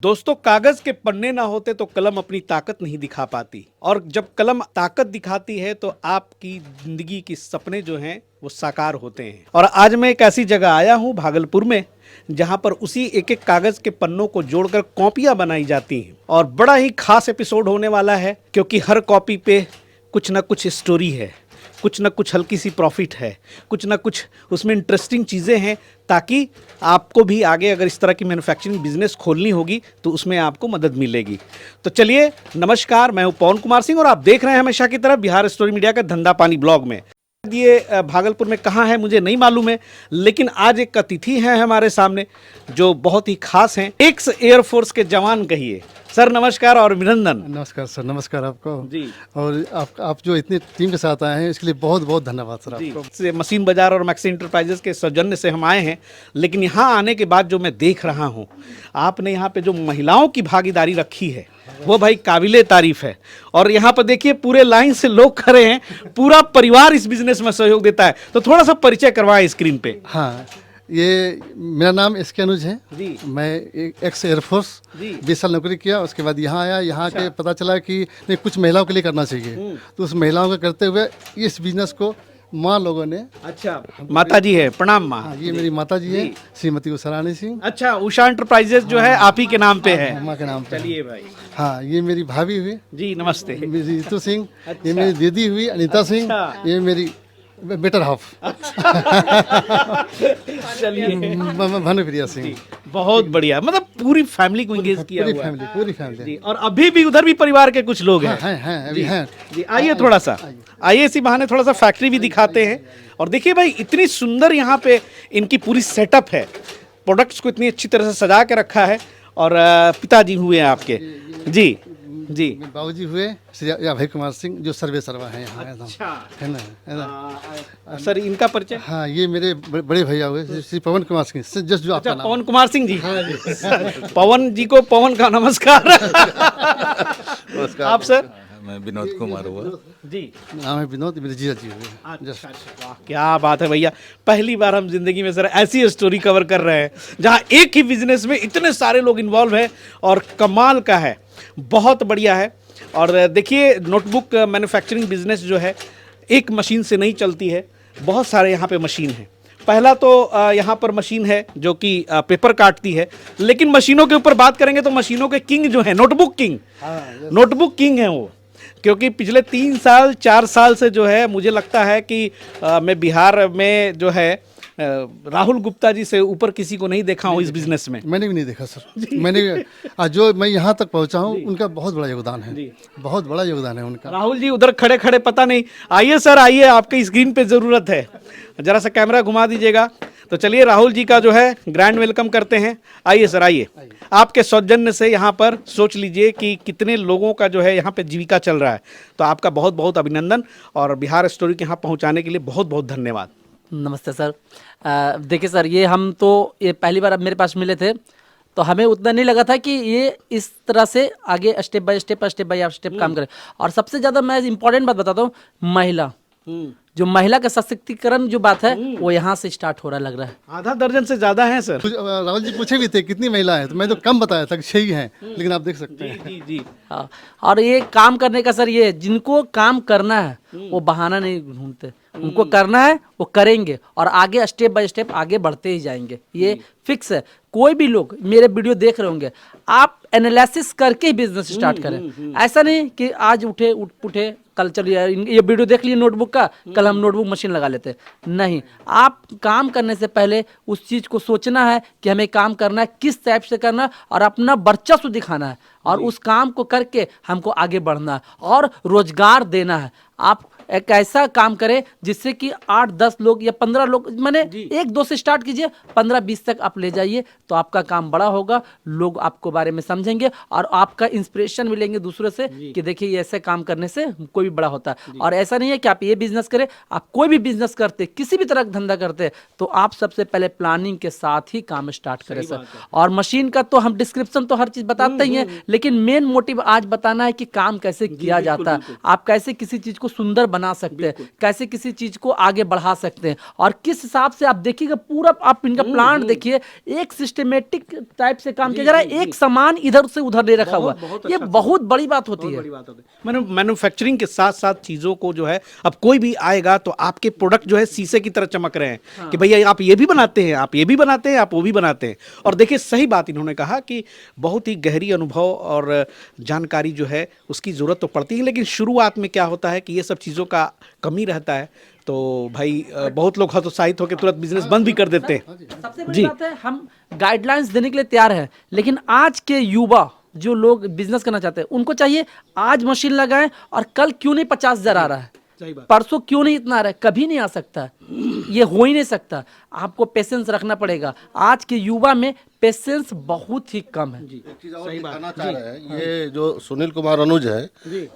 दोस्तों, कागज के पन्ने ना होते तो कलम अपनी ताकत नहीं दिखा पाती, और जब कलम ताकत दिखाती है तो आपकी जिंदगी के सपने जो हैं वो साकार होते हैं। और आज मैं एक ऐसी जगह आया हूँ भागलपुर में, जहाँ पर उसी एक एक कागज के पन्नों को जोड़कर कॉपियाँ बनाई जाती हैं। और बड़ा ही खास एपिसोड होने वाला है, क्योंकि हर कॉपी पे कुछ ना कुछ स्टोरी है, कुछ ना कुछ हल्की सी प्रॉफिट है, कुछ ना कुछ उसमें इंटरेस्टिंग चीज़ें हैं, ताकि आपको भी आगे अगर इस तरह की मैन्युफैक्चरिंग बिजनेस खोलनी होगी तो उसमें आपको मदद मिलेगी। तो चलिए, नमस्कार, मैं हूं पवन कुमार सिंह और आप देख रहे हैं हमेशा की तरह बिहार स्टोरी मीडिया का धंधा पानी ब्लॉग में। ये भागलपुर में कहाँ है मुझे नहीं मालूम है, लेकिन आज एक अतिथि हैं हमारे सामने जो बहुत ही खास हैं, एक्स एयरफोर्स के जवान कहिए। सर नमस्कार और अभिनंदन। नमस्कार सर, नमस्कार आपको जी। और आप जो इतनी टीम के साथ आए हैं इसके लिए बहुत बहुत धन्यवाद सर आपको। से मशीन बाजार और मैक्सी इंटरप्राइजेस के सौजन्य से हम आए हैं, लेकिन यहाँ आने के बाद जो मैं देख रहा हूँ, आपने यहाँ पे जो महिलाओं की भागीदारी रखी है वो भाई काबिले तारीफ है। और यहाँ पर देखिए पूरे लाइन से लोग खड़े हैं, पूरा परिवार इस बिजनेस में सहयोग देता है। तो थोड़ा सा परिचय करवाएं स्क्रीन पे। हाँ, ये मेरा नाम एसके अनुज है जी। मैं एक्स एयरफोर्स 20 साल नौकरी किया, उसके बाद यहाँ आया। यहाँ के पता चला कि नहीं, कुछ महिलाओं के लिए करना चाहिए, तो उस महिलाओं को करते हुए इस बिजनेस को माँ लोगों ने। अच्छा, माता जी है, प्रणाम माँ। हाँ, ये मेरी माता जी है, श्रीमती उषा रानी सिंह। अच्छा, उषा इंटरप्राइजेस जो है आप ही के नाम पे है? माँ के नाम पे। चलिए भाई। हाँ, ये मेरी भाभी हुई जी, नमस्ते। मेरी रितु सिंह। ये मेरी दीदी हुई अनीता सिंह। ये मेरी बेटर हाफ चलिए, भानुप्रिया सिंह। बहुत बढ़िया, मतलब पूरी फैमिली को एंगेज किया हुआ है। पूरी फैमिली जी। और अभी भी उधर भी परिवार के कुछ लोग हैं? अभी हैं। जी, आइए थोड़ा सा, आइए इसी बहाने थोड़ा सा फैक्ट्री भी दिखाते हैं। और देखिए भाई, इतनी सुंदर यहाँ पे इनकी पूरी सेटअप है, प्रोडक्ट्स को इतनी अच्छी तरह से सजा के रखा है। और पिताजी हुए हैं आपके? जी जी। बाबूजी हुए श्री अभय कुमार सिंह, जो सर्वे सर्वा है यहाँ। अच्छा, है ना। सर इनका परिचय? हाँ, ये मेरे बड़े भैया हुए श्री पवन कुमार सिंह, जस्ट जो आपका नाम। पवन कुमार सिंह जी। पवन जी को पवन का नमस्कार। आप सर? मैं विनोद कुमार हुआ जी। नाम है विनोद, मेरे जीजा जी हुए। अच्छा, वाह क्या बात है भैया, पहली बार हम जिंदगी में सर ऐसी स्टोरी कवर कर रहे हैं जहां एक ही बिजनेस में इतने सारे लोग इन्वॉल्व हैं, और कमाल का है, बहुत बढ़िया है। और देखिए, नोटबुक मैन्युफैक्चरिंग बिजनेस जो है एक मशीन से नहीं चलती है, बहुत सारे यहाँ पे मशीन हैं। पहला तो यहाँ पर मशीन है जो कि पेपर काटती है, लेकिन मशीनों के ऊपर बात करेंगे तो मशीनों के किंग जो है, नोटबुक किंग, नोटबुक किंग है वो। क्योंकि पिछले 3 साल 4 साल से जो है मुझे लगता है कि मैं बिहार में जो है राहुल गुप्ता जी से ऊपर किसी को नहीं देखा हूँ इस बिजनेस में। मैंने भी नहीं देखा सर। मैंने जो मैं यहाँ तक पहुँचा हूँ, उनका बहुत बड़ा योगदान है, बहुत बड़ा योगदान है उनका। राहुल जी उधर खड़े खड़े पता नहीं। आइए सर, आइए, आपकी स्क्रीन पे जरूरत है, जरा सा कैमरा घुमा दीजिएगा। तो चलिए, राहुल जी का जो है ग्रैंड वेलकम करते हैं। आइए सर, आइए। आपके सौजन्य से यहाँ पर सोच लीजिए कि कितने लोगों का जो है यहाँ पे जीविका चल रहा है। तो आपका बहुत बहुत अभिनंदन, और बिहार स्टोरी के यहाँ पहुँचाने के लिए बहुत बहुत धन्यवाद। नमस्ते सर। देखिए सर, ये पहली बार अब मेरे पास मिले थे, तो हमें उतना नहीं लगा था कि ये इस तरह से आगे स्टेप बाय स्टेप काम करे। और सबसे ज़्यादा मैं इम्पोर्टेंट बात बताता हूँ, महिला, जो महिला का सशक्तिकरण जो बात है वो यहाँ से स्टार्ट हो रहा लग रहा है। आधा दर्जन से ज्यादा है सर। राहुल जी पूछे भी थे कितनी महिलाएं हैं, तो मैं तो कम बताया था कि 6 ही हैं, लेकिन आप देख सकते हैं। जी जी। हाँ, और ये काम करने का सर, ये जिनको काम करना है वो बहाना नहीं ढूंढते, उनको करना है वो करेंगे, और आगे स्टेप बाय स्टेप आगे बढ़ते ही जाएंगे, ये फिक्स है। कोई भी लोग मेरे वीडियो देख रहे होंगे, आप एनालिसिस करके ही बिजनेस स्टार्ट करें। ऐसा नहीं कि आज उठे कल चलिए ये वीडियो देख लिए नोटबुक का, कल हम नोटबुक मशीन लगा लेते। नहीं, आप काम करने से पहले उस चीज़ को सोचना है कि हमें काम करना है, किस टाइप से करना है, और अपना वर्चस्व दिखाना है, और उस काम को करके हमको आगे बढ़ना है और रोजगार देना है। आप एक ऐसा काम करें जिससे कि 8-10 लोग या 15 लोग, मैंने 1-2 से स्टार्ट कीजिए, 15-20 तक आप ले जाइए, तो आपका काम बड़ा होगा, लोग आपको बारे में समझेंगे, और आपका इंस्पिरेशन मिलेंगे दूसरे से कि देखिए ये ऐसे काम करने से कोई भी बड़ा होता है। और ऐसा नहीं है कि आप ये बिजनेस करें, आप कोई भी बिजनेस करते, किसी भी तरह का धंधा करते, तो आप सबसे पहले प्लानिंग के साथ ही काम स्टार्ट करें सर। और मशीन का तो हम डिस्क्रिप्शन तो हर चीज बताते ही हैं, लेकिन मेन मोटिव आज बताना है कि काम कैसे किया जाता है, आप कैसे किसी चीज को सुंदर बना सकते हैं, कैसे किसी चीज को आगे बढ़ा सकते हैं, और किस हिसाब से आप देखिएगा पूरा आप इनका प्लांट देखिए, एक सिस्टमेटिक टाइप से काम किया जा रहा है, एक सामान इधर से उधर नहीं रखा हुआ। ये बहुत बड़ी बात होती है। मैन्युफैक्चरिंग के साथ साथ चीजों को जो है, अब कोई भी आएगा तो आपके प्रोडक्ट जो है शीशे की तरह चमक रहे हैं कि भैया आप ये भी बनाते हैं, आप ये भी बनाते हैं, आप वो भी बनाते हैं। और देखिए सही बात इन्होंने कहा कि बहुत ही गहरी अनुभव और जानकारी जो है उसकी जरूरत तो पड़ती है, लेकिन शुरुआत में क्या होता है कि ये सब चीज़ों का कमी रहता है, तो भाई बहुत लोग हतोत्साहित होकर तुरंत बिजनेस बंद भी कर देते हैं। सबसे बड़ी बात है, हम गाइडलाइंस देने के लिए तैयार हैं, लेकिन आज के युवा जो लोग बिजनेस करना चाहते हैं उनको चाहिए आज मशीन लगाएं और कल क्यों नहीं 50,000 आ रहा है, परसों क्यों नहीं इतना आ रहा है, कभी नहीं आ सकता, ये हो ही नहीं सकता। आपको पेशेंस रखना पड़ेगा। आज के युवा में पेशेंस बहुत ही कम है। एक चीज और दिखाना चाह रहे हैं, ये जो सुनील कुमार अनुज है,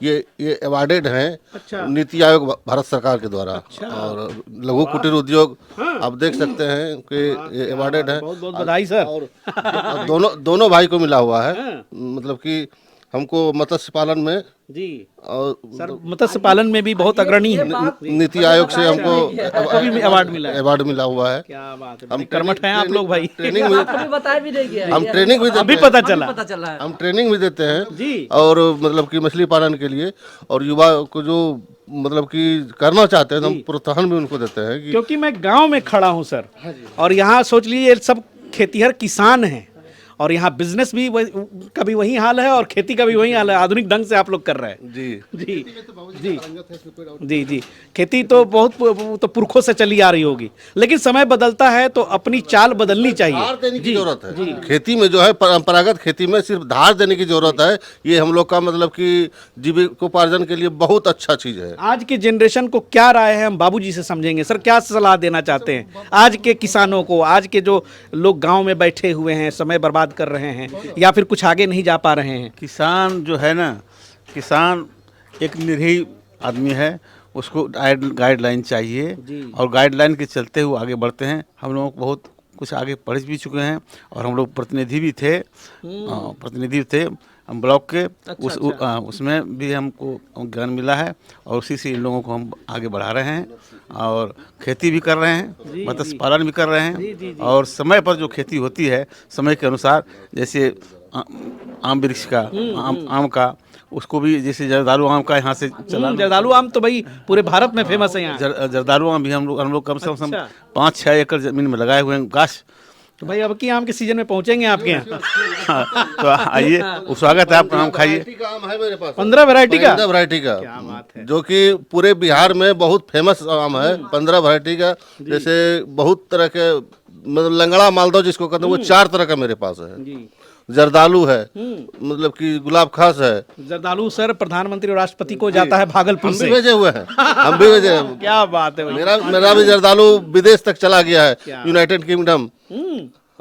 ये अवार्डेड हैं नीति आयोग भारत सरकार के द्वारा। और लघु कुटीर उद्योग आप देख सकते हैं कि ये अवार्डेड है। बहुत बहुत बधाई सर। और दोनों भाई को मिला हुआ है, मतलब कि हमको मत्स्य पालन में जी, और सर मत्स्य पालन में भी बहुत अग्रणी है। नीति आयोग से हमको भी अवार्ड मिला है। अवार्ड मिला हुआ है। क्या बात है, हम कर्मठ हैं आप लोग भाई। ट्रेनिंग में आपको भी बताया भी नहीं गया है। हम ट्रेनिंग भी अभी देते पता हैं, चला। पता चला है। हम ट्रेनिंग भी देते हैं जी। और मतलब कि मछली पालन के लिए, और युवा को जो मतलब कि करना चाहते हैं तो हम प्रोत्साहन भी उनको देते हैं कि क्योंकि मैं गांव में खड़ा हूं सर, और यहाँ सोच लीजिए ये सब खेतीहर किसान हैं, और यहाँ बिजनेस भी का भी वही हाल है और खेती का भी वही हाल है। आधुनिक ढंग से आप लोग कर रहे हैं। जी जी जी जी जी, खेती तो बहुत तो पुरखों से चली आ रही होगी, लेकिन समय बदलता है तो अपनी चाल बदलनी चाहिए। धार देने की जरूरत है। खेती में जो है परंपरागत खेती में सिर्फ धार देने की जरूरत है। ये हम लोग का मतलब कि जीविकोपार्जन के लिए बहुत अच्छा चीज है। आज की जनरेशन को क्या राय है, हम बाबूजी से समझेंगे। सर क्या सलाह देना चाहते हैं आज के किसानों को, आज के जो लोग गांव में बैठे हुए हैं, समय बर्बाद कर रहे हैं या फिर कुछ आगे नहीं जा पा रहे हैं? किसान जो है ना, किसान एक निरीह आदमी है, उसको गाइडलाइन चाहिए और गाइडलाइन के चलते हुए आगे बढ़ते हैं। हम लोग बहुत कुछ आगे पढ़ भी चुके हैं और हम लोग प्रतिनिधि भी थे हम ब्लॉक के। उसमें भी हमको ज्ञान मिला है और उसी से इन लोगों को हम आगे बढ़ा रहे हैं और खेती भी कर रहे हैं, मत्स्य पालन भी कर रहे हैं। और समय पर जो खेती होती है समय के अनुसार, जैसे आम वृक्ष का आम का, उसको भी जैसे जर्दालू आम का यहाँ से चला। जर्दालू आम तो भाई पूरे भारत में फेमस है यहाँ। जर्दालू आम भी हम लोग कम से कम 5-6 एकड़ जमीन में लगाए हुए हैं गाछ। तो भाई अब की आम के सीजन में पहुंचेंगे आपके यहाँ। तो आइए, स्वागत है आपका, आम खाइए। का आम है मेरे पास 15 वैरायटी का, 15 वैरायटी का, क्या बात है। जो कि पूरे बिहार में बहुत फेमस आम है। 15 वैरायटी का, जैसे बहुत तरह के, मतलब लंगड़ा मालदह जिसको कहते हैं, वो 4 तरह का मेरे पास है। जी। जर्दालू है, मतलब कि गुलाब खास है। जर्दालू सर प्रधानमंत्री और राष्ट्रपति को जाता है भागलपुर हम से। भी भेजे हुए हैं, हम भी भेजे हैं। क्या बात है भाई। मेरा भी जर्दालू विदेश तक चला गया है, यूनाइटेड किंगडम।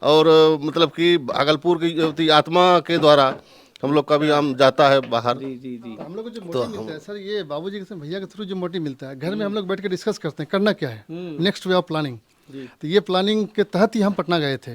और मतलब कि भागलपुर की आत्मा के द्वारा हम लोग का भी आम जाता है बाहर। जी जी जी। हम लोग को जो मोटी मिलता है सर, ये बाबूजी के भैया के थ्रू जो मोटी मिलता है, घर में हम लोग बैठ के डिस्कस करते हैं करना क्या है, नेक्स्ट वे ऑफ प्लानिंग। तो ये प्लानिंग के तहत ही हम पटना गए थे।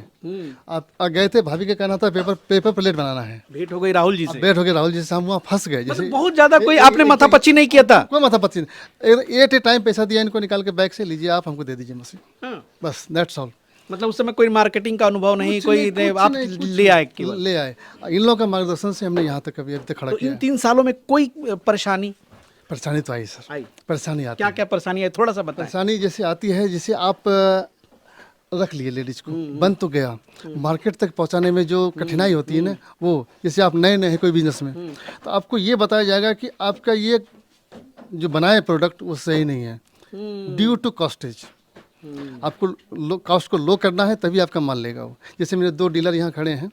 आप गए थे, भाभी का कहना था पेपर प्लेट बनाना है। भेंट हो गई राहुल जी से। भेंट हो गए राहुल जी से, हम वहाँ फंस गए। जैसे बहुत ज्यादा कोई आपने माथापच्ची नहीं किया था? कोई माथापच्ची नहीं, एट ए टाइम पैसा दिया इनको, निकाल के बैग से, लीजिए आप हमको दे दीजिए मशीन, बस दैट्स ऑल। मतलब उस समय कोई मार्केटिंग का अनुभव नहीं, कोई नहीं, आप ले आए केवल? ले आए। इन लोगों का मार्गदर्शन से हमने यहाँ तक अभी तक खड़ा तो किया। इन 3 सालों में कोई परेशानी तो आई सर, परेशानी आती क्या क्या परेशानी है, थोड़ा सा बताएं। परेशानी जैसे आती है, जैसे आप रख लिए लेडीज को, बन तो गया, मार्केट तक पहुंचाने में जो कठिनाई होती है ना, वो जैसे आप नए हैं कोई बिजनेस में, तो आपको ये बताया जाएगा कि आपका ये जो बनाए प्रोडक्ट वो सही नहीं है, ड्यू टू कॉस्टेज। आपको कॉस्ट को लो करना है तभी आपका माल लेगा वो। जैसे मेरे 2 डीलर यहाँ खड़े हैं,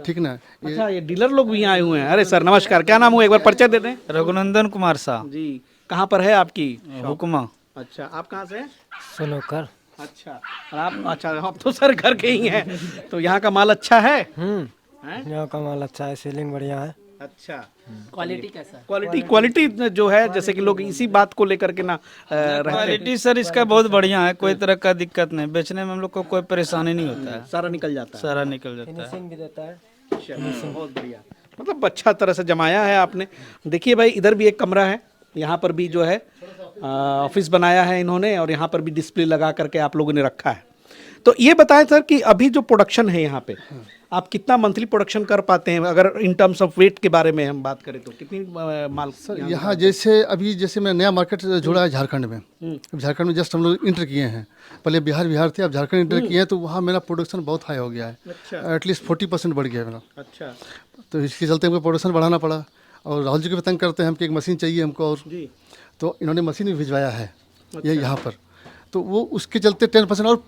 ठीक ना। अच्छा, ये डीलर लोग भी यहाँ आए हुए हैं। अरे सर नमस्कार, क्या नाम हुआ, एक बार परिचय दे दें। रघुनंदन कुमार शाह जी। कहाँ पर है आपकी हुक्मा? अच्छा, आप कहाँ से हैं? सनोकर। अच्छा, और आप? अच्छा, आप तो सर घर के ही हैं। तो यहाँ का माल अच्छा है? यहाँ का माल अच्छा है, सेलिंग बढ़िया है। अच्छा, क्वालिटी कैसा है? क्वालिटी जो है, जैसे कि लोग इसी बात को लेकर के ना रहते हैं। क्वालिटी सर इसका बहुत बढ़िया है, कोई तरह का दिक्कत नहीं, बेचने में हम लोग को कोई परेशानी नहीं होता है, सारा निकल जाता है। सारा निकल जाता है। भी देता है। बहुत बढ़िया, मतलब अच्छा तरह से जमाया है आपने। देखिए भाई, इधर भी एक कमरा है, यहाँ पर भी जो है ऑफिस बनाया है इन्होंने और यहाँ पर भी डिस्प्ले लगा करके आप लोगों ने रखा है। तो ये बताएं सर कि अभी जो प्रोडक्शन है यहाँ पे आप कितना मंथली प्रोडक्शन कर पाते हैं, अगर इन टर्म्स ऑफ वेट के बारे में हम बात करें तो कितनी माल सर यहाँ जैसे अभी जैसे मैं नया मार्केट जुड़ा है झारखंड में। अब झारखंड में जस्ट हम लोग इंटर किए हैं, पहले बिहार थे, अब झारखंड इंटर किए हैं, तो वहाँ मेरा प्रोडक्शन बहुत हाई हो गया है, एटलीस्ट 40% बढ़ गया है मेरा। अच्छा तो इसके चलते हमको प्रोडक्शन बढ़ाना पड़ा। और राहुल जी को भी तंग करते हैं हम कि एक मशीन चाहिए हमको, और जी तो इन्होंने मशीन भी भिजवाया है ये यहाँ पर, तो वो उसके चलते 10% और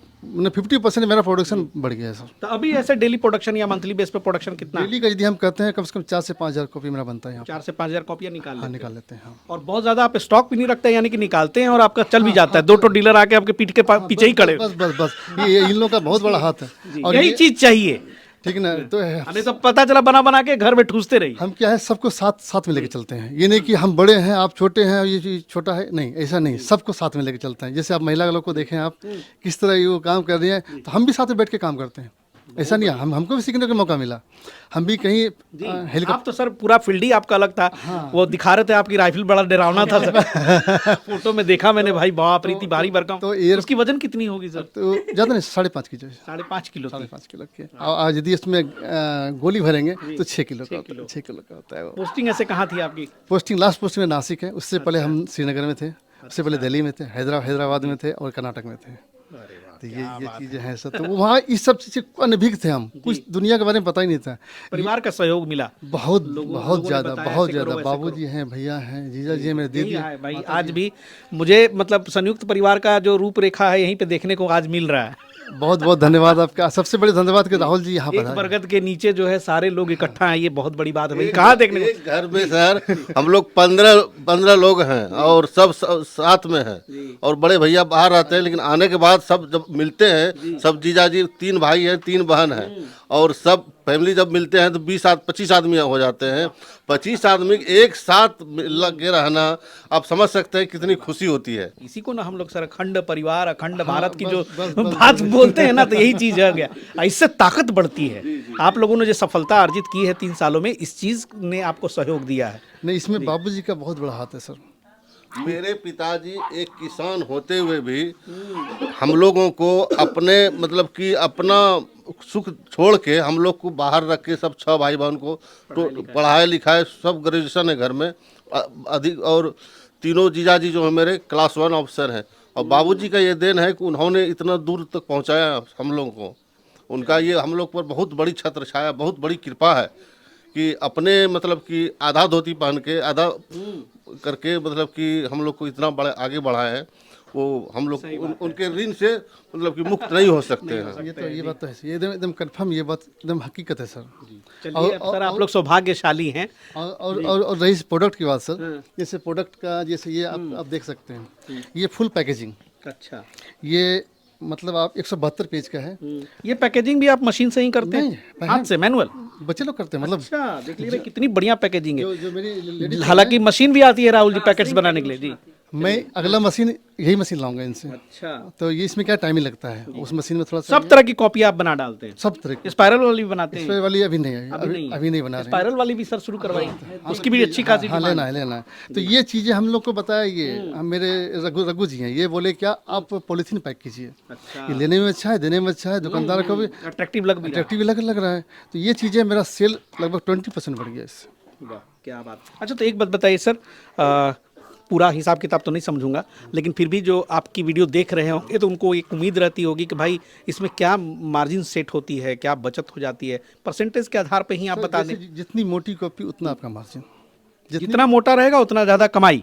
50% मेरा प्रोडक्शन बढ़ गया है सर। तो अभी ऐसे डेली प्रोडक्शन या मंथली बेस पे प्रोडक्शन कितना है? डेली का यदि हम कहते हैं कम से कम 4 से 5 हज़ार कॉपी मेरा बनता है यहाँ। 4 से 5 हजार कॉपियाँ निकाल हाँ लेते हैं। निकाल लेते हैं। हाँ और बहुत ज्यादा आप स्टॉक भी नहीं रखते हैं, यानी कि निकालते हैं और आपका चल भी जाता है। 2 डीलर आके आपके पीठ के पीछे ही खड़े। बस बस बस ये इन लोगों का बहुत बड़ा हाथ है। और यही चीज चाहिए, ठीक है ना, तो नहीं तो पता चला बना बना के घर में ठूसते रहिए। हम क्या है सबको साथ साथ में लेके चलते हैं। ये नहीं कि हम बड़े हैं आप छोटे हैं और ये चीज़ छोटा है, नहीं ऐसा नहीं, सबको साथ में लेके चलते हैं। जैसे आप महिला लोग को देखें आप किस तरह ये वो काम कर रही हैं, तो हम भी साथ में बैठ के काम करते हैं। ऐसा नहीं है, हमको भी सीखने का मौका मिला। हम भी कहीं हेलीकॉप्टर, आप तो सर पूरा फील्ड ही आपका अलग था। वो दिखा रहे थे आपकी राइफल बड़ा डरावना था सर। फोटो में देखा मैंने, भाई बाप रीति भारी भरकम। तो एयर उसकी वजन कितनी होगी सर? तो ज़्यादा नहीं, 5.5 की जो है, 5.5 किलो थी। 5.5 किलो की। आज यदि इसमें गोली भरेंगे तो 6 किलो का होता है, 6 किलो का होता है वो। पोस्टिंग ऐसे कहाँ थी आपकी? पोस्टिंग लास्ट पोस्टिंग में नासिक है, उससे पहले हम श्रीनगर में थे, उससे पहले दिल्ली में थे, हैदराबाद में थे और कर्नाटक में थे। तो ये चीज़ें हैं सर। तो वहाँ इस सब चीज़ से अनभिज्ञ थे हम, कुछ दुनिया के बारे में पता ही नहीं था। परिवार का सहयोग मिला बहुत बहुत ज़्यादा, बताया बहुत ऐसे करो, ज़्यादा। ऐसे बाबूजी हैं, भैया हैं, जीजा जी हैं, मेरे दीदी यही हैं। है भाई। आज भी मुझे मतलब संयुक्त परिवार का जो रूपरेखा है यहीं पे देखने को आज मिल रहा है। बहुत बहुत धन्यवाद आपका। सबसे बड़े धन्यवाद कि राहुल जी यहाँ एक पर आए। बरगद के नीचे जो है सारे लोग इकट्ठा हैं, ये बहुत बड़ी बात है भाई। कहाँ देखने को? एक घर में सर हम लोग 15 लोग हैं और सब साथ में हैं, और बड़े भैया बाहर रहते हैं, लेकिन आने के बाद सब जब मिलते हैं, सब जीजा जी 3 भाई हैं 3 बहन हैं, और सब फैमिली जब मिलते हैं तो 25 आदमी हो जाते हैं। 25 आदमी एक साथ लग के रहना, आप समझ सकते हैं कितनी खुशी होती है। इसी को ना हम लोग सर अखंड परिवार, अखंड भारत की जो बात बोलते हैं ना, तो यही चीज है गया। इससे ताकत बढ़ती है। आप लोगों ने जो सफलता अर्जित की है 3 सालों में, इस चीज ने आपको सहयोग दिया है। नहीं, इसमें बाबूजी का बहुत बड़ा हाथ है सर। मेरे पिताजी एक किसान होते हुए भी हम लोगों को अपने मतलब कि अपना सुख छोड़ के हम लोग को बाहर रख के, सब 6 भाई बहन को तो पढ़ाए लिखाए, सब ग्रेजुएशन है घर में अधिक, और तीनों जीजाजी जो है मेरे क्लास 1 ऑफिसर हैं। और बाबूजी का ये देन है कि उन्होंने इतना दूर तक पहुंचाया हम लोगों को। उनका ये हम लोग पर बहुत बड़ी छत्र छाया, बहुत बड़ी कृपा है कि अपने मतलब कि आधा धोती पहन के आधा करके मतलब कि हम लोग को इतना बड़ा आगे बढ़ाया है। वो हम लोग उनके ऋण से मतलब कि मुक्त नहीं हो सकते हैं। ये बात तो है, ये एकदम कंफर्म, ये बात एकदम हकीकत है सर। चलिए अब सर आप लोग सौभाग्यशाली हैं। और रही प्रोडक्ट की बात सर, जैसे प्रोडक्ट का जैसे ये आप देख सकते हैं, ये फुल पैकेजिंग। अच्छा, ये मतलब आप 172 पेज का है। ये पैकेजिंग भी आप मशीन से ही करते हैं? हाथ से, मैनुअल? बच्चे लोग करते हैं मतलब। अच्छा, देख लीजिए कितनी बढ़िया पैकेजिंग है। जो मेरी लेडीज, हालांकि मशीन भी आती है राहुल जी पैकेट्स बनाने के लिए जी। मैं अगला मशीन यही मशीन लाऊंगा इनसे। अच्छा, तो ये इसमें क्या टाइमिंग लगता है, उस मशीन में थोड़ा सा सब तरह की कॉपी आप बना डालते हैं? सब तरह की। स्पाइरल वाली भी बनाते हैं? स्प्रे वाली अभी नहीं है, अभी नहीं बना रहे हैं। स्पाइरल वाली भी सर शुरू करवाई, उसकी भी अच्छी खासी हाँ, लेना है। तो ये चीज़ें हम लोग को बताया, ये हम मेरे रघु जी हैं, ये बोले क्या आप पॉलीथीन पैक कीजिए। ये लेने में अच्छा है, देने में अच्छा है, दुकानदार को भी अट्रैक्टिव लग भी रहा है। अट्रैक्टिव लग रहा है। तो ये चीज़ें मेरा सेल लगभग 20% बढ़ गया इससे। वाह, क्या बात। अच्छा, तो एक बात बताइए सर, पूरा हिसाब किताब तो नहीं समझूंगा, लेकिन फिर भी जो आपकी वीडियो देख रहे होंगे तो उनको एक उम्मीद रहती होगी कि भाई इसमें क्या मार्जिन सेट होती है, क्या बचत हो जाती है, परसेंटेज के आधार पे ही आप बता दें। जितनी मोटी कॉपी उतना आपका मार्जिन, जितना मोटा रहेगा उतना ज़्यादा कमाई,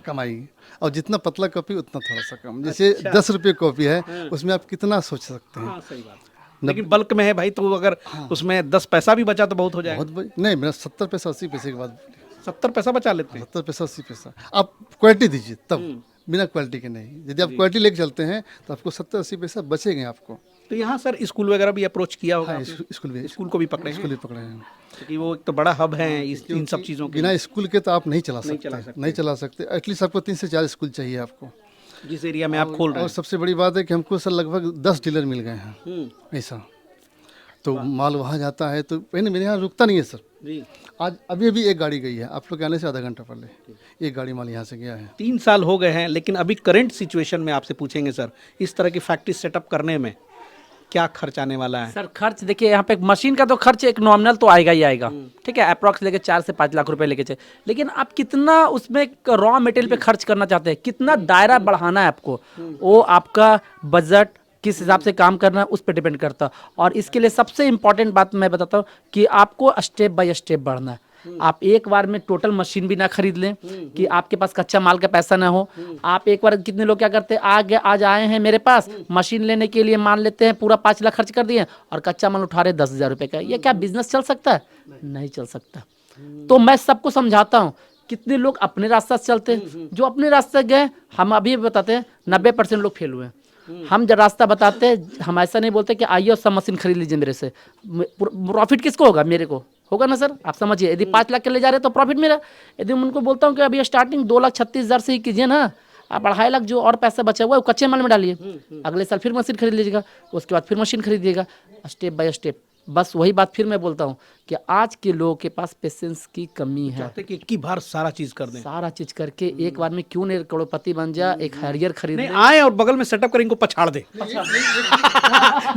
और जितना पतला कॉपी उतना थोड़ा सा कम। जैसे 10 रुपये कॉपी है, उसमें आप कितना सोच सकते हैं। हाँ, सही बात। लेकिन बल्क में है भाई, तो अगर उसमें 10 पैसा भी बचा तो बहुत हो जाएगा। नहीं, मेरा 70 पैसा 80 पैसे के बाद 70 पैसा बचा लेते हैं। 70 पैसा 80 पैसा आप क्वालिटी दीजिए तब, बिना क्वालिटी के नहीं। यदि आप क्वालिटी लेके चलते हैं तो आपको 70-80 पैसा बचेंगे आपको। तो यहाँ सर स्कूल वगैरह भी अप्रोच किया होगा? हाँ, आपने? स्कूल को भी पकड़े हैं? स्कूल भी पकड़े हैं, क्योंकि वो एक तो बड़ा हब है इन सब चीज़ों के। बिना स्कूल के तो आप नहीं चला सकते। एटलीस्ट आपको 3 से 4 स्कूल चाहिए आपको, जिस एरिया में आप खोल रहे और सबसे बड़ी बात है कि हमको सर लगभग 10 डीलर मिल गए हैं ऐसा। तो माल वहाँ जाता है तो मेरे यहाँ रुकता नहीं है सर। जी। आज अभी अभी एक गाड़ी गई है, आप लोग के आने से आधा घंटा पहले एक गाड़ी माल यहाँ से गया है। 3 साल हो गए हैं, लेकिन अभी करंट सिचुएशन में आपसे पूछेंगे सर, इस तरह की फैक्ट्री सेटअप करने में क्या खर्च आने वाला है? सर खर्च देखिए, यहाँ पे मशीन का तो खर्च एक नॉमिनल तो आएगा ही आएगा, ठीक है, अप्रॉक्स लेके 4 से 5 लाख रुपए लेके चले, लेकिन आप कितना उसमें रॉ मटेरियल पे खर्च करना चाहते हैं, कितना दायरा बढ़ाना है आपको, वो आपका बजट किस हिसाब से काम करना है उस पर डिपेंड करता है। और इसके लिए सबसे इम्पोर्टेंट बात मैं बताता हूँ कि आपको स्टेप बाय स्टेप बढ़ना है। आप एक बार में टोटल मशीन भी ना खरीद लें कि आपके पास कच्चा माल का पैसा ना हो। आप एक बार, कितने लोग क्या करते हैं, आज आए हैं मेरे पास मशीन लेने के लिए, मान लेते हैं पूरा 5 लाख खर्च कर दिए और कच्चा माल उठा रहे 10,000 रुपये का। ये क्या बिजनेस चल सकता है? नहीं चल सकता। तो मैं सबको समझाता हूँ, कितने लोग अपने रास्ते से चलते हैं, जो अपने रास्ते गए, हम अभी बताते हैं 90% लोग फेल हुए हैं। हम जब रास्ता बताते हैं, हम ऐसा नहीं बोलते कि आइए और सब मशीन खरीद लीजिए मेरे से। प्रॉफिट किसको होगा? मेरे को होगा ना सर, आप समझिए। यदि 5 लाख के ले जा रहे हैं तो प्रॉफिट मेरा। यदि मैं उनको बोलता हूँ कि अभी स्टार्टिंग 2,36,000 से ही कीजिए ना, आप 2.5 लाख जो और पैसा बचा हुआ है वो कच्चे माल में डालिए, अगले साल फिर मशीन खरीद लीजिएगा, उसके बाद फिर मशीन खरीदिएगा, स्टेप बाय स्टेप। बस वही बात फिर मैं बोलता हूँ कि आज के लोगों के पास पेशेंस की कमी है। चाहते कि एक ही बार सारा चीज कर दें, सारा चीज करके एक बार में क्यों नहीं करोड़पति बन जा, एक हैरियर खरीद नहीं ले। आए और बगल में सेटअप कर इनको पछाड़ दे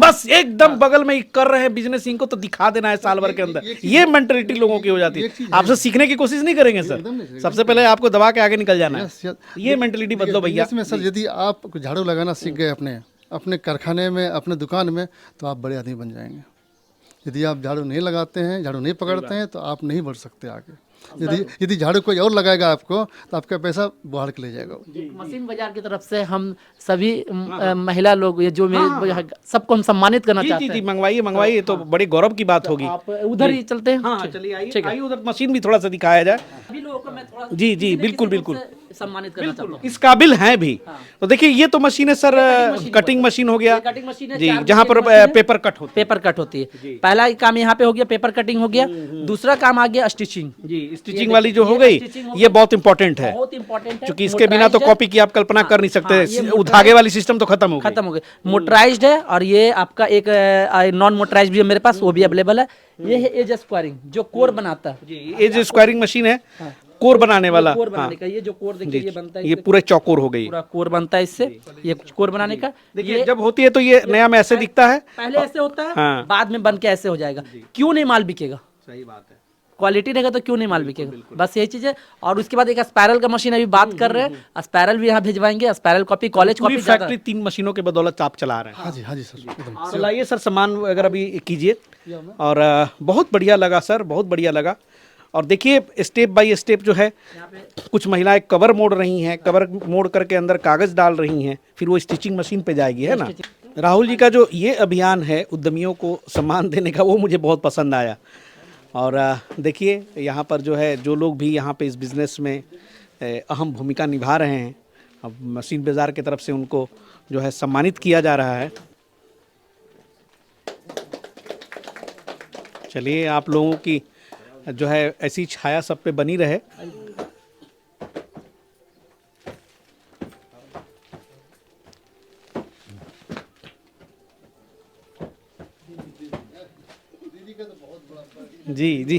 बस एकदम बगल में ही कर रहे हैं बिजनेस, इनको तो दिखा देना है साल भर के अंदर। ये मेंटलिटी लोगों की हो जाती है। आपसे सीखने की कोशिश नहीं करेंगे सर, सबसे पहले आपको दबा के आगे निकल जाना है। ये मेंटलिटी बदलो भैया। इसमें सर यदि आप झाड़ू लगाना सीख गए अपने कारखाने में, अपने दुकान में, तो आप बड़े आदमी बन जाएंगे। यदि आप झाड़ू नहीं लगाते हैं, झाड़ू नहीं पकड़ते हैं, तो आप नहीं बढ़ सकते आगे। यदि झाड़ू कोई और लगाएगा आपको, तो आपका पैसा बुहाड़ के ले जाएगा। मशीन बाजार की तरफ से हम सभी महिला लोग, ये जो मेरे सबको हम सम्मानित करना जी चाहते जी जी, हैं। मंगवाइए मंगवाइए, तो बड़ी गौरव की बात होगी। आप उधर ही चलते हैं। हाँ चलिए आइए आइए, उधर मशीन भी थोड़ा सा दिखाया जाए। सभी लोगों को मैं थोड़ा जी जी बिल्कुल बिल्कुल सम्मानित करना चाहता हूँ। इस काबिल हैं भी। तो देखिए ये तो मशीन है सर, कटिंग मशीन हो गया कटिंग मशीन है, जी, 4 जहाँ पर मशीन है। पेपर कट होता है। पेपर कट होती है। पहला काम यहाँ पे हो गया, पेपर कटिंग हो गया। दूसरा काम आ गया स्टिचिंग। जी, स्टिचिंग वाली जो हो गई, ये बहुत इंपॉर्टेंट है, बहुत इंपॉर्टेंट है, क्योंकि इसके बिना तो कॉपी की आप कल्पना कर नहीं सकते। ये धागे वाली सिस्टम तो खत्म हो गई। खत्म हो गए। मोटराइज्ड है, और ये आपका एक नॉन मोटराइज्ड भी है मेरे पास, वो भी अवेलेबल है। ये है एज स्क्वायरिंग, जो कोर बनाता है। जी, ये जो स्क्वायरिंग मशीन है, कोर बनाने वाला। कोर बनाने का, ये जो कोर देखिए ये बनता है, ये पूरे चौकोर हो गई। पूरा कोर बनता है इससे, ये कोर बनाने का। देखिए जब होती है तो ये नया में ऐसे दिखता है, पहले ऐसे होता है, हाँ। बाद में बन के ऐसे हो जाएगा। क्यों नहीं माल बिकेगा? सही बात है। क्वालिटी रहेगा तो क्यों नहीं माल बिकेगा? बस यही चीज है। और उसके बाद एक स्पाइरल का मशीन अभी बात कर रहे हैं, स्पाइरल भी यहाँ भिजवाएंगे। स्पाइरल कॉपी, कॉलेज पूरी कॉपी फैक्ट्री 3 मशीनों के बदौलत आप चला रहे हैं। हाँ जी सर, एकदम। तो लाइए सर, सामान वगैरह भी कीजिए। और बहुत बढ़िया लगा सर, बहुत बढ़िया लगा। और देखिए स्टेप बाय स्टेप जो है, कुछ महिलाएं कवर मोड़ रही हैं, कवर मोड़ करके अंदर कागज डाल रही हैं, फिर वो स्टिचिंग मशीन पे जाएगी, है ना। राहुल जी का जो ये अभियान है उद्यमियों को सम्मान देने का, वो मुझे बहुत पसंद आया। और देखिए यहाँ पर जो है, जो लोग भी यहाँ पे इस बिज़नेस में अहम भूमिका निभा रहे हैं, अब मशीन बाज़ार की तरफ से उनको जो है सम्मानित किया जा रहा है। चलिए, आप लोगों की जो है ऐसी छाया सब पे बनी रहे। जी जी,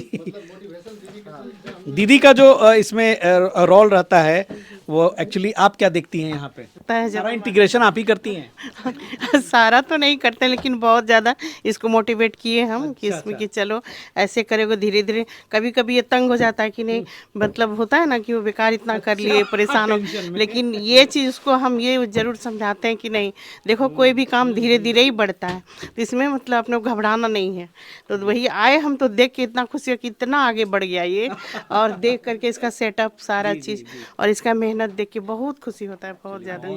दीदी का जो इसमें रोल रहता है, वो एक्चुअली आप क्या देखती हैं यहाँ पे? सारा इंटीग्रेशन आप ही करती हैं? सारा तो नहीं करते, लेकिन बहुत ज़्यादा इसको मोटिवेट किए हम कि इसमें कि चलो ऐसे करेगो धीरे धीरे। कभी कभी ये तंग हो जाता है कि नहीं, मतलब होता है ना कि वो बेकार इतना कर लिए, परेशान हो। लेकिन ये चीज़ उसको हम ये ज़रूर समझाते हैं कि नहीं देखो, कोई भी काम धीरे धीरे ही बढ़ता है, तो इसमें मतलब अपने को घबराना नहीं है। तो वही आए हम, तो देख के इतना खुशी है कि इतना आगे बढ़ गया ये, और देख करके इसका सेटअप सारा चीज़ और इसका मेहनत देख के बहुत खुशी होता है, बहुत ज़्यादा।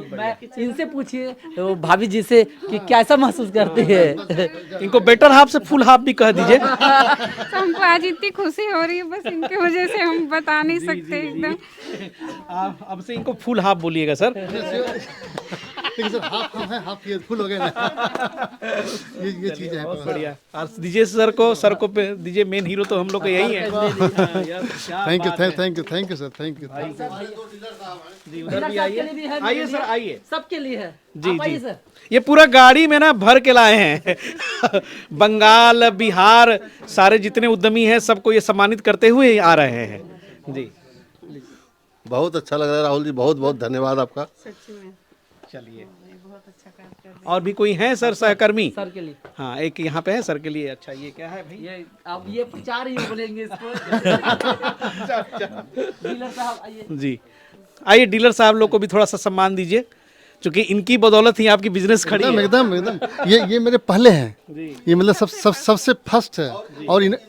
इनसे पूछिए तो भाभी जी से कि कैसा महसूस करते हैं। इनको बेटर हाफ से फुल हाफ भी कह दीजिए। हमको आज इतनी खुशी हो रही है, बस इनकी वजह से हम बता नहीं सकते एकदम। अब से इनको फुल हाफ बोलिएगा सर। लेकिन सर हाफ हम है, हाफ ये फुल हो गए ना। ये चीज़ है। बहुत बढ़िया। और दीजिए सर को पे दीजिए, मेन हीरो तो हम लोग का यही है। Thank you sir, thank you. जी उधर भी आइए, आइए सर आइए। सबके लिए है। जी आप आइए जी, सर। ये पूरा गाड़ी में ना भर के लाए हैं। बंगाल, बिहार, सारे जितने उद्यमी हैं सबको ये सम्मानित करते हुए आ रहे हैं। जी बहुत अच्छा लग रहा है राहुल जी, बहुत बहुत धन्यवाद आपका। सच्ची में चलिए, बहुत अच्छा काम कर रहे और भी कोई हैं सर सहकर्मी? सर के लिए हाँ, एक यहाँ पे है सर के लिए। अच्छा, ये क्या है भाई? ये अब ये प्रचार ही बोलेंगे इसको। डीलर साहब आइए। जी आइए, डीलर साहब लोग को भी थोड़ा सा सम्मान दीजिए, क्योंकि इनकी बदौलत ही आपकी बिजनेस खड़ी है। एकदम ये मेरे पहले हैं। ये मतलब सबसे फर्स्ट है, और इन्हें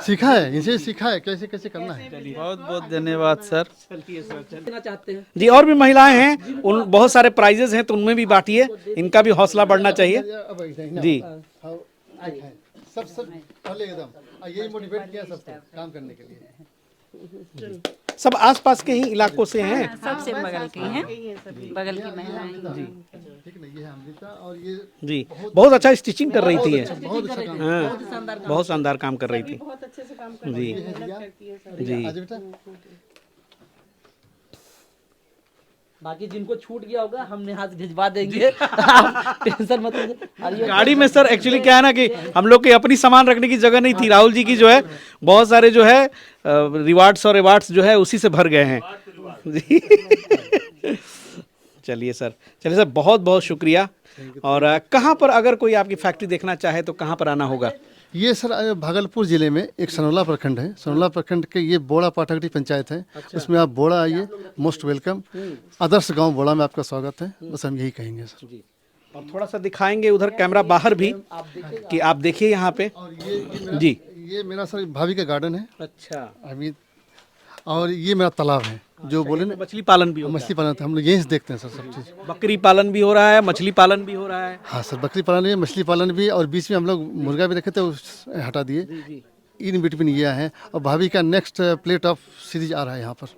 सीखा है, इनसे सीखा है कैसे कैसे करना है। बहुत बहुत धन्यवाद सर। देना चाहते हैं। जी, और भी महिलाएं हैं, उन बहुत सारे प्राइजेस हैं, तो उनमें भी बांटिए, इनका भी हौसला बढ़ना चाहिए। जी सब पहले एकदम यही मोटिवेट किया सबको काम करने के लिए। सब आसपास के ही इलाकों से हैं। सबसे बगल की हैं, बगल की महिलाएं। ठीक है, ये है अमृता, और ये जी बहुत अच्छा स्टिचिंग कर रही थी ये। बहुत अच्छा काम। हाँ, बहुत शानदार काम कर रही थी। बहुत अच्छे से काम कर जी जी आज बेटा बाकी जिनको छूट गया होगा हम यहाँ से भिजवा देंगे। आप टेंशन मत लीजिए। और ये गाड़ी में सर एक्चुअली क्या है ना कि हम लोग की अपनी सामान रखने की जगह नहीं थी। राहुल जी की जो है बहुत सारे जो है रिवार्ड्स और अवार्ड्स जो है उसी से भर गए हैं। जी चलिए सर, बहुत बहुत शुक्रिया। और कहाँ पर अगर कोई आपकी फैक्ट्री देखना चाहे तो कहाँ पर आना होगा? ये सर भागलपुर जिले में एक सनौला प्रखंड है। सनौला प्रखंड के ये बोड़ा पाटकटी पंचायत है। उसमें आप बोड़ा आइए, मोस्ट वेलकम। आदर्श गांव बोड़ा में आपका स्वागत है। बस हम यही कहेंगे सर। जी, और थोड़ा सा दिखाएंगे उधर कैमरा बाहर भी कि आप देखिए यहाँ पे। और ये जी ये मेरा सर भाभी का गार्डन है अच्छा, अभी, और ये मेरा तालाब है जो बोले ना मछली पालन भी होता मछली पालन हम लोग यहीं से देखते हैं सर सब चीज़। है, बकरी पालन भी हो रहा है, मछली पालन भी हो रहा है। हाँ सर, बकरी पालन भी, मछली पालन भी, और बीच में हम लोग मुर्गा भी रखे थे, हटा दिए। इन बिटवीन ये है। और भाभी का नेक्स्ट प्लेट ऑफ सीरीज आ रहा है यहाँ पर,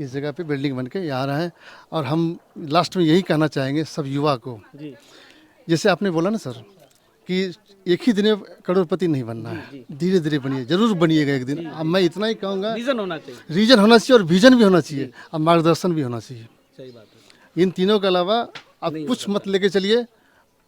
इस जगह पे बिल्डिंग बन के ये आ रहा है। और हम लास्ट में यही कहना चाहेंगे सब युवा को, जैसे आपने बोला ना सर कि एक ही दिन में करोड़पति नहीं बनना है, धीरे धीरे बनिए, जरूर बनिएगा एक दिन। अब मैं इतना ही कहूँगा, रीजन होना चाहिए। रीजन होना चाहिए और विजन भी होना चाहिए और मार्गदर्शन भी होना चाहिए। सही बात है। इन तीनों के अलावा आप कुछ मत लेके चलिए,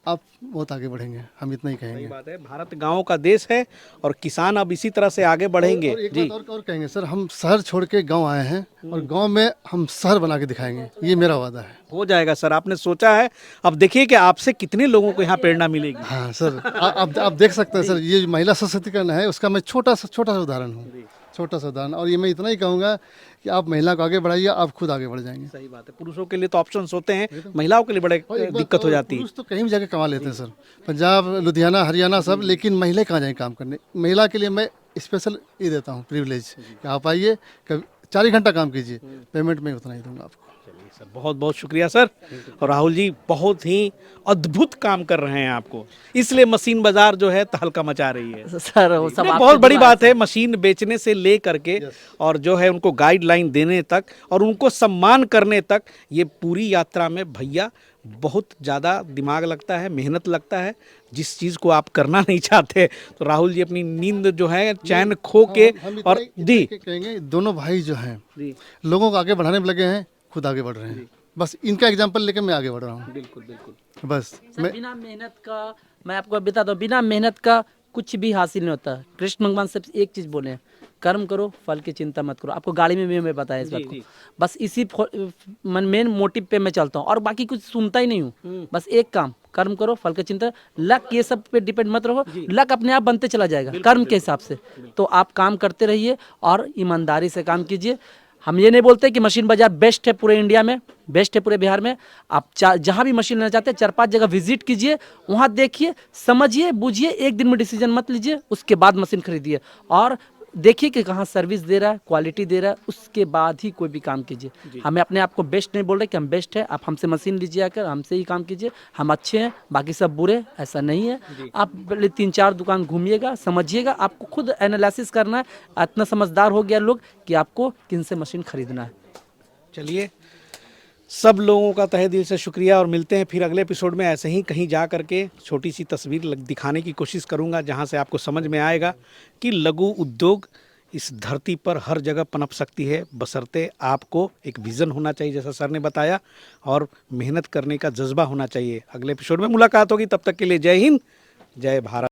आप बहुत आगे बढ़ेंगे। हम इतना ही कहेंगे। सही बात है, भारत गांव का देश है और किसान अब इसी तरह से आगे बढ़ेंगे। और एक जी बात और कहेंगे सर, हम शहर छोड़ के गांव आए हैं और गांव में हम शहर बना के दिखाएंगे, ये मेरा वादा है। हो जाएगा सर, आपने सोचा है। अब देखिए कि आपसे कितने लोगों को यहाँ प्रेरणा मिलेगी। हाँ सर, आप देख सकते हैं सर, ये जो महिला सशक्तिकरण है उसका मैं छोटा सा उदाहरण हूँ, छोटा सा उदाहरण। और ये मैं इतना ही कहूँगा कि आप महिला को आगे बढ़ाइए, आप खुद आगे बढ़ जाएंगे। सही बात है, पुरुषों के लिए तो ऑप्शंस होते हैं, महिलाओं के लिए बड़े और एक बात दिक्कत हो और, जाती है। पुरुष तो कहीं भी जाके कमा लेते हैं सर, पंजाब, लुधियाना, हरियाणा सब, लेकिन महिला कहाँ जाए काम करने। महिला के लिए मैं स्पेशल ये देता हूँ प्रिविलेज कि आप आइए, 4 घंटा काम कीजिए, पेमेंट मैं उतना ही दूंगा आपको। चलिए सर, बहुत बहुत शुक्रिया सर। और राहुल जी बहुत ही अद्भुत काम कर रहे हैं आपको, इसलिए मशीन बाजार जो है तहलका मचा रही है। सर वो सब नहीं, आपके बहुत बड़ी दुआ बात है, मशीन बेचने से ले करके और जो है उनको गाइडलाइन देने तक और उनको सम्मान करने तक, ये पूरी यात्रा में भैया बहुत ज़्यादा दिमाग लगता है, मेहनत लगता है। जिस चीज़ को आप करना नहीं चाहते तो राहुल जी अपनी नींद जो है चैन खो के हम और जी कहेंगे दोनों भाई जो हैं जी लोगों को आगे बढ़ाने में लगे हैं, खुद आगे बढ़ रहे हैं। बस इनका एग्जाम्पल लेके मैं आगे बढ़ रहा हूँ। बिल्कुल बिल्कुल। बस सर, बिना मेहनत का, मैं आपको बता दूं, बिना मेहनत का कुछ भी हासिल नहीं होता। कृष्ण भगवान सिर्फ एक चीज बोले हैं, कर्म करो, फल की चिंता मत करो। आपको गाड़ी में भी मैं बताया इस बात को। बस इसी मेन मोटिव पे मैं चलता हूँ और बाकी कुछ सुनता ही नहीं हूँ। बस एक काम, कर्म करो, फल की चिंता। लक ये सब पे डिपेंड मत रहो, लक अपने आप बनते चला जाएगा कर्म के हिसाब से। तो आप काम करते रहिए और ईमानदारी से काम कीजिए। हम ये नहीं बोलते कि मशीन बाजार बेस्ट है पूरे इंडिया में, बेस्ट है पूरे बिहार में। आप जहाँ भी मशीन लेना चाहते हैं 4-5 जगह विजिट कीजिए, वहाँ देखिए, समझिए, बूझिए, एक दिन में डिसीजन मत लीजिए, उसके बाद मशीन खरीदिए और देखिए कि कहाँ सर्विस दे रहा है, क्वालिटी दे रहा है, उसके बाद ही कोई भी काम कीजिए। हमें अपने आप को बेस्ट नहीं बोल रहे कि हम बेस्ट है, आप हमसे मशीन लीजिए आकर, हमसे ही काम कीजिए, हम अच्छे हैं, बाकी सब बुरे, ऐसा नहीं है। आप पहले 3-4 दुकान घूमिएगा, समझिएगा, आपको खुद एनालिसिस करना है। इतना समझदार हो गया लोग कि आपको किन से मशीन खरीदना है। चलिए सब लोगों का तहे दिल से शुक्रिया और मिलते हैं फिर अगले एपिसोड में। ऐसे ही कहीं जा करके छोटी सी तस्वीर दिखाने की कोशिश करूंगा जहां से आपको समझ में आएगा कि लघु उद्योग इस धरती पर हर जगह पनप सकती है, बशर्ते आपको एक विज़न होना चाहिए जैसा सर ने बताया, और मेहनत करने का जज्बा होना चाहिए। अगले एपिसोड में मुलाकात होगी, तब तक के लिए जय हिंद, जय भारत।